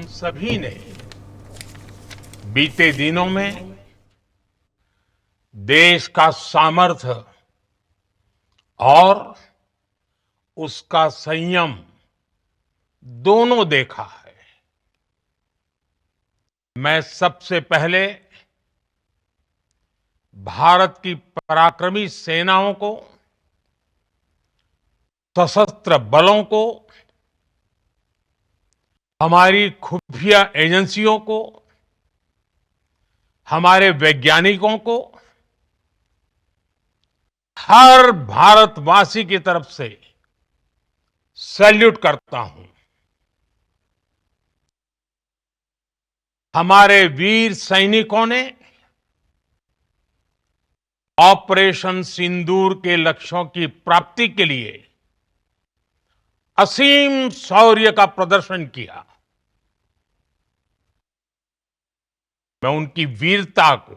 सभी ने बीते दिनों में देश का सामर्थ्य और उसका संयम दोनों देखा है। मैं सबसे पहले भारत की पराक्रमी सेनाओं को, सशस्त्र बलों को, हमारी खुफिया एजेंसियों को, हमारे वैज्ञानिकों को, हर भारतवासी की तरफ से सैल्यूट करता हूं। हमारे वीर सैनिकों ने ऑपरेशन सिंदूर के लक्ष्यों की प्राप्ति के लिए असीम शौर्य का प्रदर्शन किया। मैं उनकी वीरता को,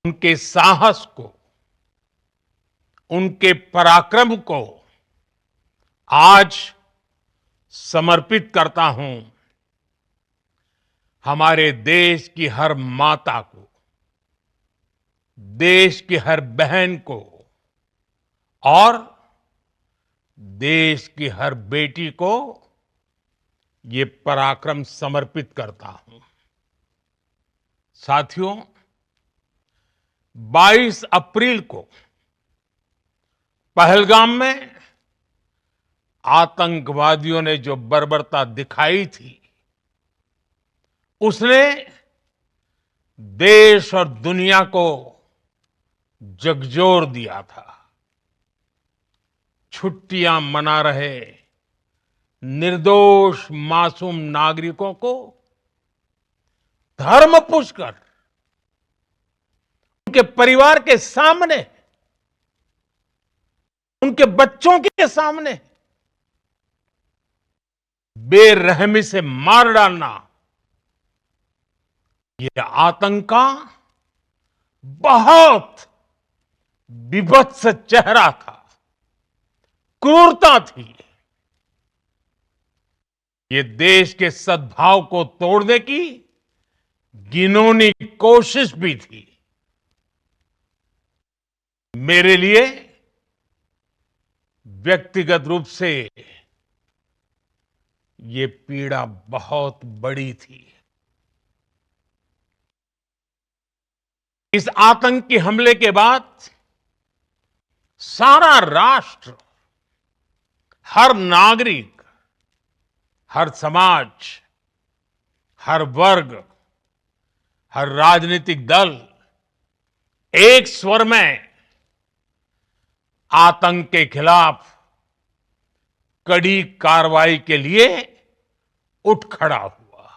उनके साहस को, उनके पराक्रम को आज समर्पित करता हूं हमारे देश की हर माता को, देश की हर बहन को और देश की हर बेटी को ये पराक्रम समर्पित करता हूं। साथियों, 22 अप्रैल को पहलगाम में आतंकवादियों ने जो बर्बरता दिखाई थी, उसने देश और दुनिया को झकझोर दिया था। छुट्टियां मना रहे निर्दोष मासूम नागरिकों को धर्म पूछकर उनके परिवार के सामने, उनके बच्चों के सामने बेरहमी से मार डालना, यह आतंक का बहुत विभत्स चेहरा था, क्रूरता थी। ये देश के सद्भाव को तोड़ने की घिनौनी कोशिश भी थी। मेरे लिए व्यक्तिगत रूप से ये पीड़ा बहुत बड़ी थी। इस आतंकी हमले के बाद सारा राष्ट्र, हर नागरिक, हर समाज, हर वर्ग, हर राजनीतिक दल एक स्वर में आतंक के खिलाफ कड़ी कार्रवाई के लिए उठ खड़ा हुआ।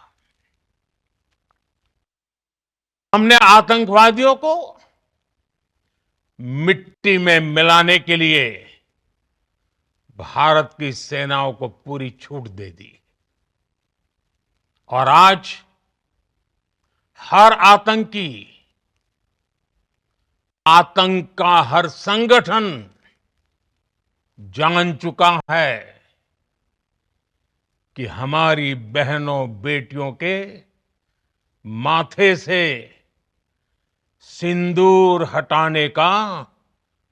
हमने आतंकवादियों को मिट्टी में मिलाने के लिए भारत की सेनाओं को पूरी छूट दे दी और आज हर आतंकी, आतंक का हर संगठन जान चुका है कि हमारी बहनों बेटियों के माथे से सिंदूर हटाने का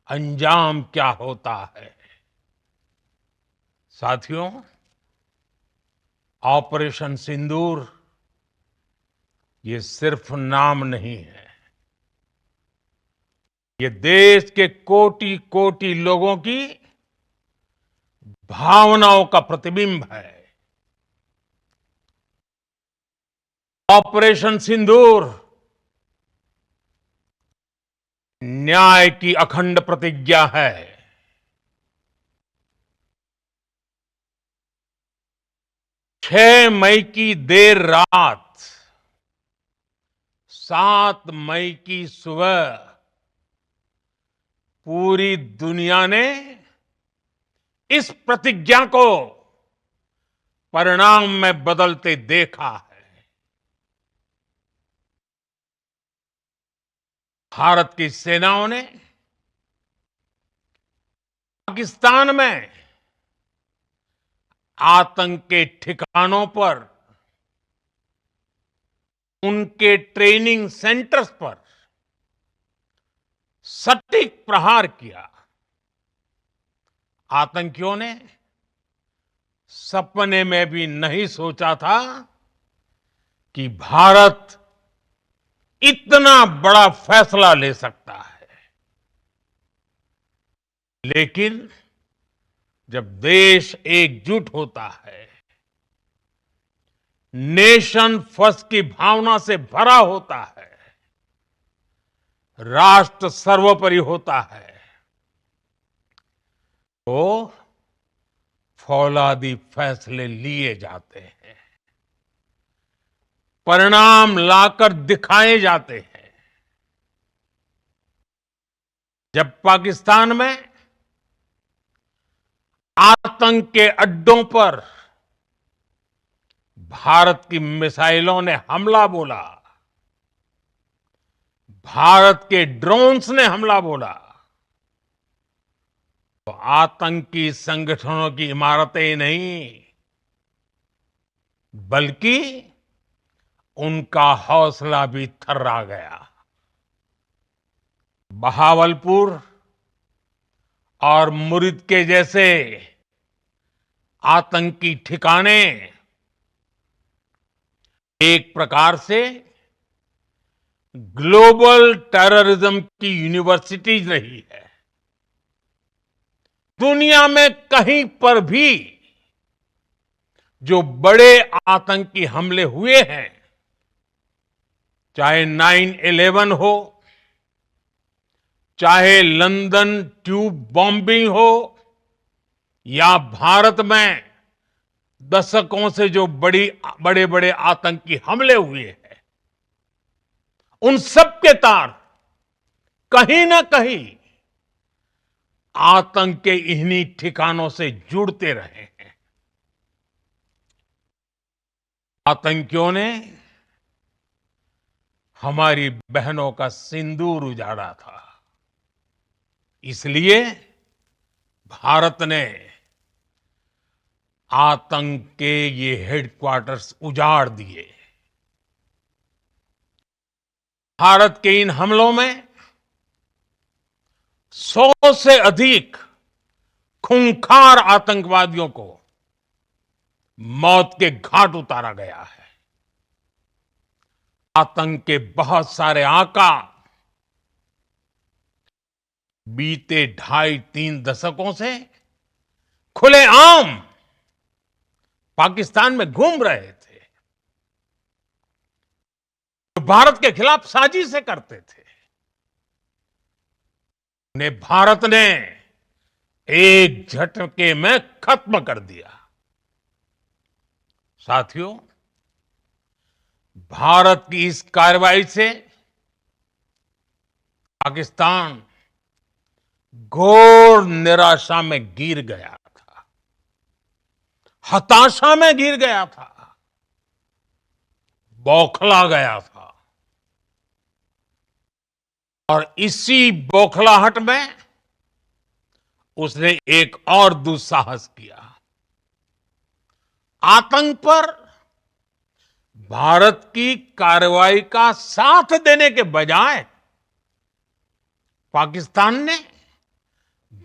अंजाम क्या होता है। साथियों, ऑपरेशन सिंदूर ये सिर्फ नाम नहीं है, ये देश के कोटि कोटि लोगों की भावनाओं का प्रतिबिंब है। ऑपरेशन सिंदूर न्याय की अखंड प्रतिज्ञा है। 6 मई की देर रात, 7 मई की सुबह पूरी दुनिया ने इस प्रतिज्ञा को परिणाम में बदलते देखा है। भारत की सेनाओं ने पाकिस्तान में आतंक के ठिकानों पर, उनके ट्रेनिंग सेंटर्स पर सटीक प्रहार किया। आतंकियों ने सपने में भी नहीं सोचा था कि भारत इतना बड़ा फैसला ले सकता है। लेकिन जब देश एकजुट होता है, नेशन फर्स्ट की भावना से भरा होता है, राष्ट्र सर्वोपरि होता है, तो फौलादी फैसले लिए जाते हैं, परिणाम लाकर दिखाए जाते हैं। जब पाकिस्तान में आतंक के अड्डों पर भारत की मिसाइलों ने हमला बोला, भारत के ड्रोन्स ने हमला बोला, तो आतंकी संगठनों की इमारतें नहीं, बल्कि उनका हौसला भी थर्रा गया। बहावलपुर और मुरिद के जैसे आतंकी ठिकाने एक प्रकार से ग्लोबल टेररिज्म की यूनिवर्सिटीज रही है। दुनिया में कहीं पर भी जो बड़े आतंकी हमले हुए हैं, चाहे 9/11 हो, चाहे लंदन ट्यूब बॉम्बिंग हो, या भारत में दशकों से जो बड़े बड़े आतंकी हमले हुए हैं, उन सब के तार कहीं ना कहीं आतंक के इन्हीं ठिकानों से जुड़ते रहे हैं। आतंकियों ने हमारी बहनों का सिंदूर उजाड़ा था, इसलिए भारत ने आतंक के ये हेडक्वार्टर्स उजाड़ दिए। भारत के इन हमलों में 100 से अधिक खूंखार आतंकवादियों को मौत के घाट उतारा गया है। आतंक के बहुत सारे आका बीते 2.5-3 दशकों से खुलेआम पाकिस्तान में घूम रहे थे, जो भारत के खिलाफ साजिशें करते थे। उन्हें भारत ने एक झटके में खत्म कर दिया। साथियों, भारत की इस कार्रवाई से पाकिस्तान घोर निराशा में गिर गया था, हताशा में गिर गया था, बौखला गया था। और इसी बौखलाहट में उसने एक और दुस्साहस किया। आतंक पर भारत की कार्रवाई का साथ देने के बजाय पाकिस्तान ने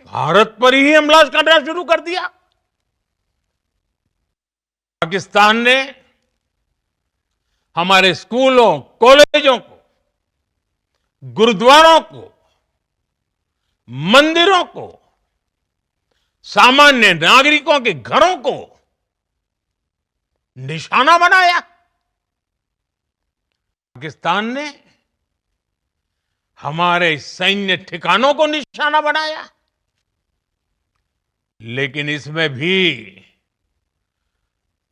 भारत पर ही हमला करना शुरू कर दिया। पाकिस्तान ने हमारे स्कूलों, कॉलेजों को, गुरुद्वारों को, मंदिरों को, सामान्य नागरिकों के घरों को निशाना बनाया। पाकिस्तान ने हमारे सैन्य ठिकानों को निशाना बनाया। लेकिन इसमें भी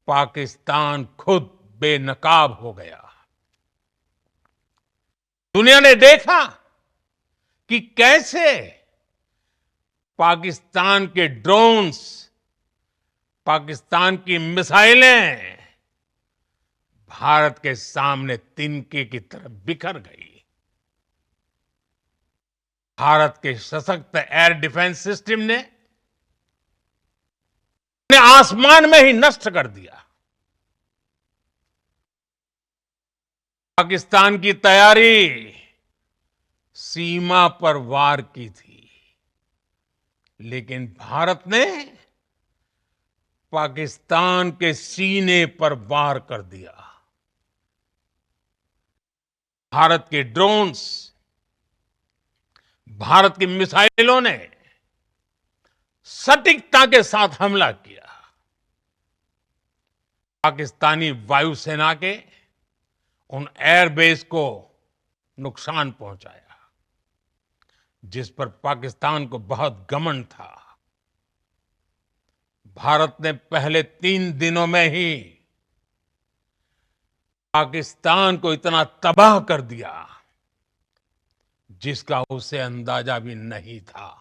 पाकिस्तान खुद बेनकाब हो गया। दुनिया ने देखा कि कैसे पाकिस्तान के ड्रोन्स, पाकिस्तान की मिसाइलें भारत के सामने तिनके की तरह बिखर गई। भारत के सशक्त एयर डिफेंस सिस्टम ने ने आसमान में ही नष्ट कर दिया। पाकिस्तान की तैयारी सीमा पर वार की थी, लेकिन भारत ने पाकिस्तान के सीने पर वार कर दिया। भारत के ड्रोन्स, भारत की मिसाइलों ने सटीकता के साथ हमला किया। पाकिस्तानी वायुसेना के उन एयरबेस को नुकसान पहुंचाया, जिस पर पाकिस्तान को बहुत घमंड था। भारत ने पहले 3 दिनों में ही पाकिस्तान को इतना तबाह कर दिया जिसका उसे अंदाजा भी नहीं था।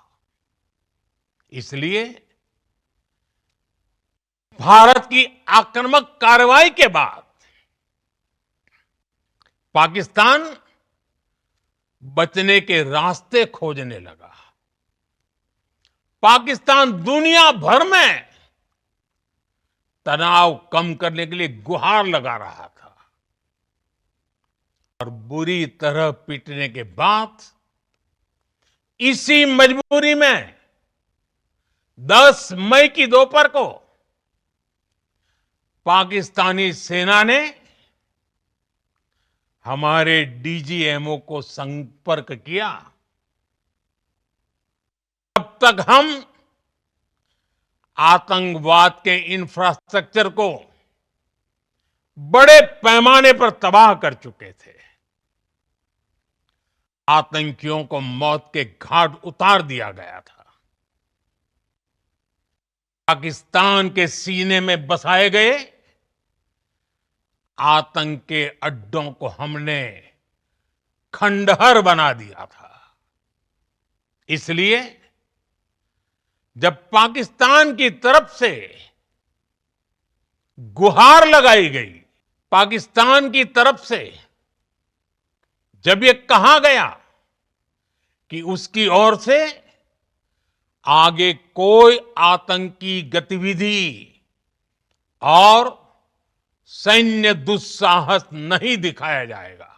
इसलिए भारत की आक्रामक कार्रवाई के बाद पाकिस्तान बचने के रास्ते खोजने लगा। पाकिस्तान दुनिया भर में तनाव कम करने के लिए गुहार लगा रहा था, और बुरी तरह पीटने के बाद इसी मजबूरी में 10 मई की दोपहर को पाकिस्तानी सेना ने हमारे डीजीएमओ को संपर्क किया। तब तक हम आतंकवाद के इंफ्रास्ट्रक्चर को बड़े पैमाने पर तबाह कर चुके थे। आतंकियों को मौत के घाट उतार दिया गया था। पाकिस्तान के सीने में बसाए गए आतंक के अड्डों को हमने खंडहर बना दिया था। इसलिए जब पाकिस्तान की तरफ से गुहार लगाई गई, पाकिस्तान की तरफ से जब ये कहा गया कि उसकी ओर से आगे कोई आतंकी गतिविधि और सैन्य दुस्साहस नहीं दिखाया जाएगा,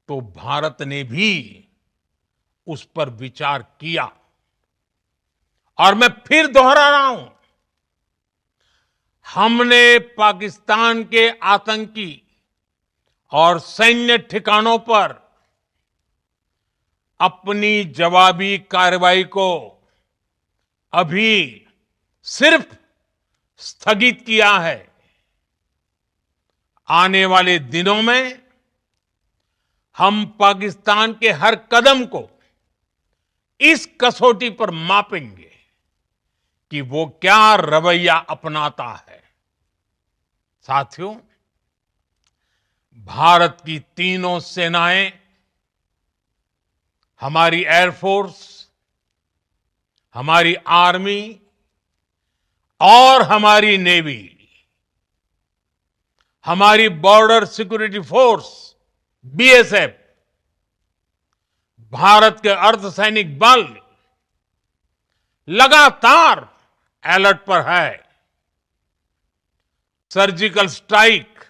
तो भारत ने भी उस पर विचार किया। और मैं फिर दोहरा रहा हूं, हमने पाकिस्तान के आतंकी और सैन्य ठिकानों पर अपनी जवाबी कार्रवाई को अभी सिर्फ स्थगित किया है। आने वाले दिनों में हम पाकिस्तान के हर कदम को इस कसौटी पर मापेंगे कि वो क्या रवैया अपनाता है। साथियों, भारत की तीनों सेनाएं, हमारी एयरफोर्स, हमारी आर्मी और हमारी नेवी, हमारी border security force BSF, Bharat के अर्धसैनिक बल लगातार अलर्ट पर है। सर्जिकल स्ट्राइक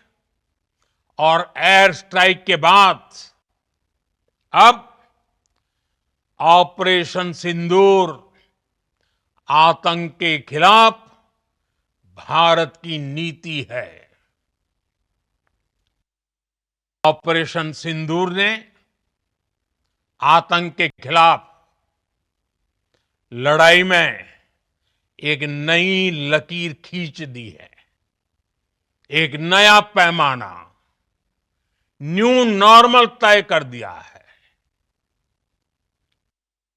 और एयर स्ट्राइक के बाद अब ऑपरेशन सिंदूर आतंक के खिलाफ भारत की नीति है। ऑपरेशन सिंदूर ने आतंक के खिलाफ लड़ाई में एक नई लकीर खींच दी है। एक नया पैमाना, न्यू नॉर्मल तय कर दिया है।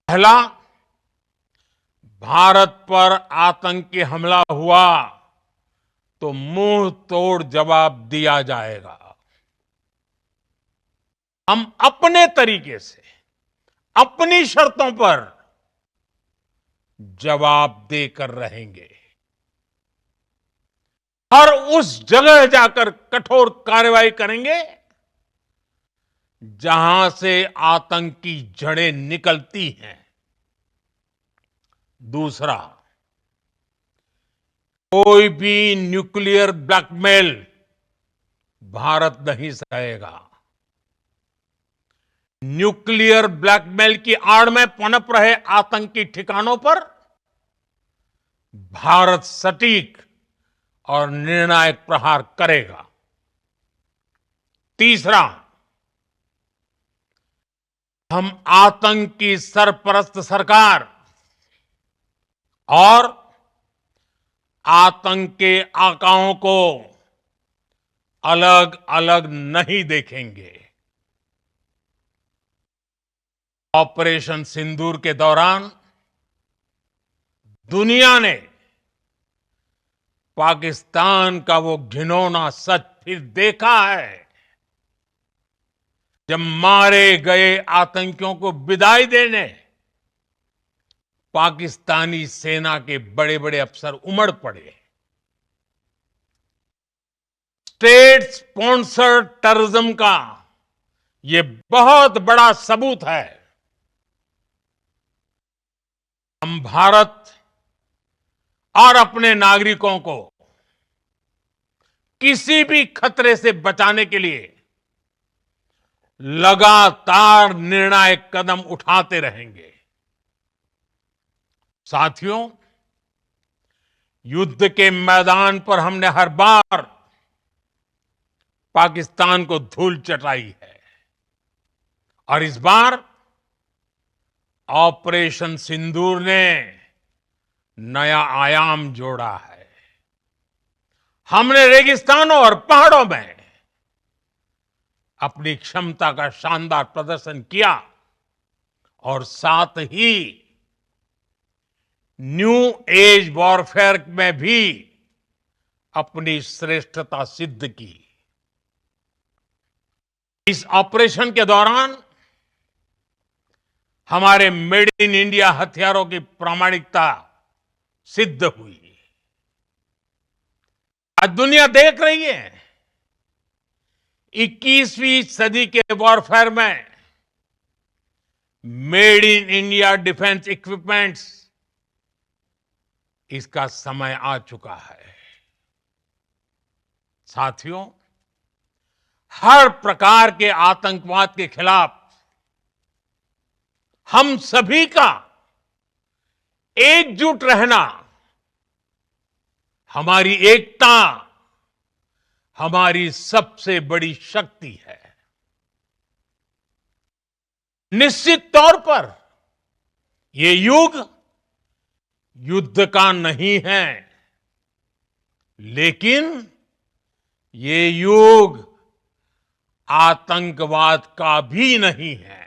पहला, भारत पर आतंकी हमला हुआ तो मुंह तोड़ जवाब दिया जाएगा। हम अपने तरीके से, अपनी शर्तों पर जवाब देकर रहेंगे। और उस जगह जाकर कठोर कार्रवाई करेंगे जहां से आतंक की जड़ें निकलती हैं। दूसरा, कोई भी न्यूक्लियर ब्लैकमेल भारत नहीं सहेगा। न्यूक्लियर ब्लैकमेल की आड़ में पनप रहे आतंकी ठिकानों पर भारत सटीक और निर्णायक प्रहार करेगा। तीसरा, हम आतंक की सरपरस्त सरकार और आतंक के आकाओं को अलग अलग नहीं देखेंगे। ऑपरेशन सिंदूर के दौरान दुनिया ने पाकिस्तान का वो घिनौना सच फिर देखा है, जब मारे गए आतंकियों को विदाई देने पाकिस्तानी सेना के बड़े बड़े अफसर उमड़ पड़े। स्टेट स्पॉन्सर्ड टेररिज्म का ये बहुत बड़ा सबूत है। हम भारत और अपने नागरिकों को किसी भी खतरे से बचाने के लिए लगातार निर्णायक कदम उठाते रहेंगे। साथियों, युद्ध के मैदान पर हमने हर बार पाकिस्तान को धूल चटाई है और इस बार ऑपरेशन सिंदूर ने नया आयाम जोड़ा है। हमने रेगिस्तानों और पहाड़ों में अपनी क्षमता का शानदार प्रदर्शन किया और साथ ही न्यू एज वॉरफेयर में भी अपनी श्रेष्ठता सिद्ध की। इस ऑपरेशन के दौरान हमारे मेड इन इंडिया हथियारों की प्रामाणिकता सिद्ध हुई। आज दुनिया देख रही है 21वीं सदी के वॉरफेयर में made in India defence equipments, इसका समय आ चुका है। साथियों, हर प्रकार के आतंकवाद के खिलाफ हम सभी का एकजुट रहना, हमारी एकता हमारी सबसे बड़ी शक्ति है। निश्चित तौर पर ये युग युद्ध का नहीं है, लेकिन ये युग आतंकवाद का भी नहीं है।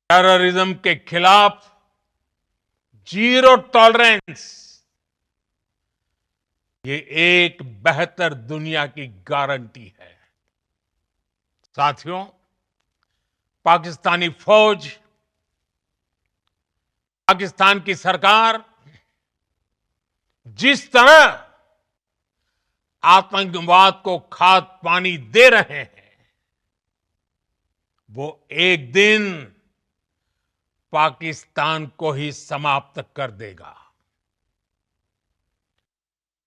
टेररिज्म के खिलाफ जीरो टॉलरेंस, ये एक बेहतर दुनिया की गारंटी है। साथियों, पाकिस्तानी फौज, पाकिस्तान की सरकार जिस तरह आतंकवाद को खाद पानी दे रहे हैं, वो एक दिन पाकिस्तान को ही समाप्त कर देगा।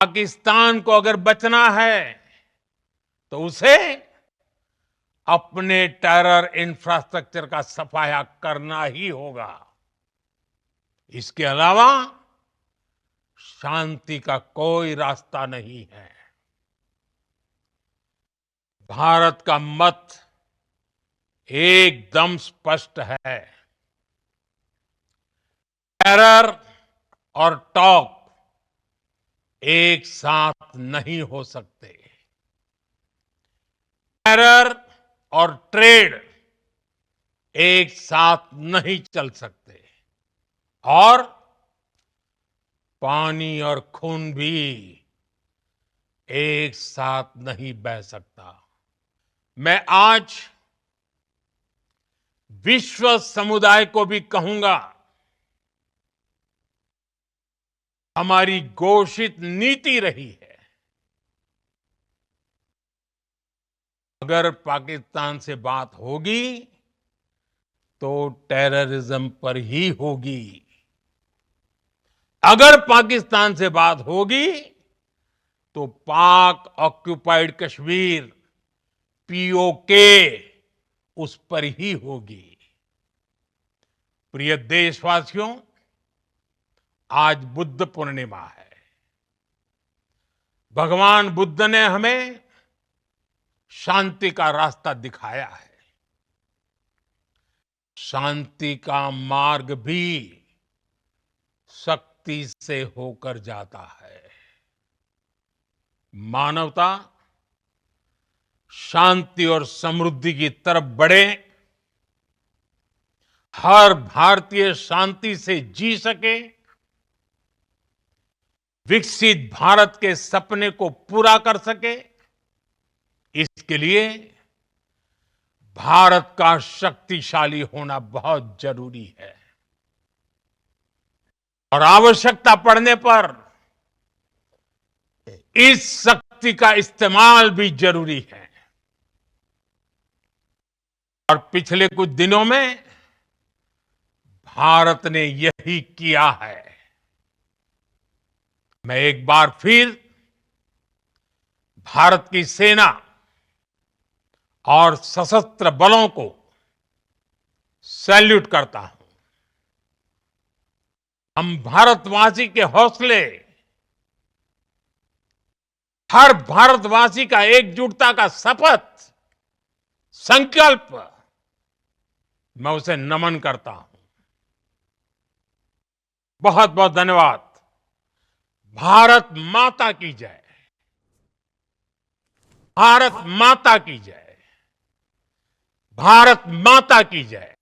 पाकिस्तान को अगर बचना है तो उसे अपने टेरर इंफ्रास्ट्रक्चर का सफाया करना ही होगा। इसके अलावा शांति का कोई रास्ता नहीं है। भारत का मत एकदम स्पष्ट है। टेरर और टॉक एक साथ नहीं हो सकते। टेरर और ट्रेड एक साथ नहीं चल सकते और पानी और खून भी एक साथ नहीं बह सकता। मैं आज विश्व समुदाय को भी कहूंगा, हमारी घोषित नीति रही है, अगर पाकिस्तान से बात होगी तो टेररिज्म पर ही होगी। अगर पाकिस्तान से बात होगी तो पाक ऑक्युपाइड कश्मीर पीओके उस पर ही होगी। प्रिय देशवासियों, आज बुद्ध पूर्णिमा है। भगवान बुद्ध ने हमें शांति का रास्ता दिखाया है। शांति का मार्ग भी शक्ति से होकर जाता है। मानवता शांति और समृद्धि की तरफ बढ़े, हर भारतीय शांति से जी सके, विकसित भारत के सपने को पूरा कर सके, इसके लिए भारत का शक्तिशाली होना बहुत जरूरी है। और आवश्यकता पड़ने पर इस शक्ति का इस्तेमाल भी जरूरी है। और पिछले कुछ दिनों में भारत ने यही किया है। मैं एक बार फिर भारत की सेना और सशस्त्र बलों को सैल्यूट करता हूं। हम भारतवासी के हौसले, हर भारतवासी का एकजुटता का शपथ, संकल्प, मैं उसे नमन करता हूं। बहुत बहुत धन्यवाद। भारत माता की जय। भारत माता की जय। भारत माता की जय।